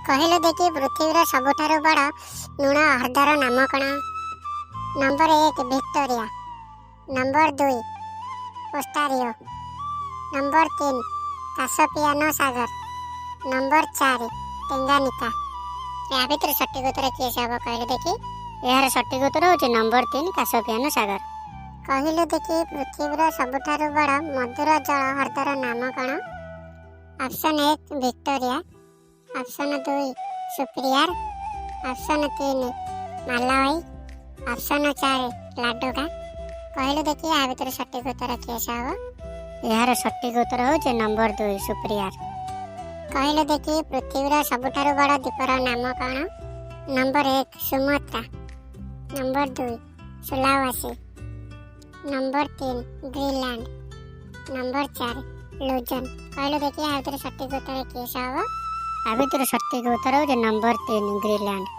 କହିଲୁ ଦେଖି ପୃଥିବୀର ସବୁଠାରୁ ବଡ଼ ଲୁଣ ହ୍ରଦର ନାମ କ'ଣ? ନମ୍ବର 1 ଭିକ୍ଟୋରିଆ, ନମ୍ବର 2 ଓଷ୍ଟାରିଓ, ନମ୍ବର 3 କାସପିଆନ ସାଗର, ନମ୍ବର 4 ଟେଙ୍ଗାନିକା। ଏହା ଭିତରୁ ସଠିକ୍ ଉତ୍ତର କିଏ ହେବ କହିଲୁ ଦେଖି? ଏହାର ସଠିକ୍ ଉତ୍ତର ହେଉଛି ନମ୍ବର 3 କାସପିଆନ ସାଗର। କହିଲୁ ଦେଖି ପୃଥିବୀର ସବୁଠାରୁ ବଡ଼ ମଧୁର ଜଳ ହ୍ରଦର ନାମ କ'ଣ? Option 1 Victoria, option 2 Superior, option 3 Malawi, option 4 Ladoga. କହିଲୁ ଦେଖି ଏହା ଭିତରୁ ସଠିକ୍ ଉତ୍ତର କିଏ ହେବ? ଏହାର ସଠିକ୍ ଉତ୍ତର ହେଉଛି ନମ୍ବର 2 ସୁପିରିୟାର। କହିଲୁ ଦେଖି ପୃଥିବୀର ସବୁଠାରୁ ବଡ଼ ଦ୍ୱୀପର ନାମ କ'ଣ? Number 1 Sumatra, number 2 Sulawesi, number 3 Greenland, number 4 Luzon. କହିଲୁ ଦେଖି ଏହା ଭିତରୁ ସଠିକ୍ ଉତ୍ତର କିଏ ହେବ? ଆ ଭିତରୁ ସଠିକ୍ ଉତ୍ତର ହେଉଛି ନମ୍ବର 3 ଗ୍ରୀନଲ୍ୟାଣ୍ଡ।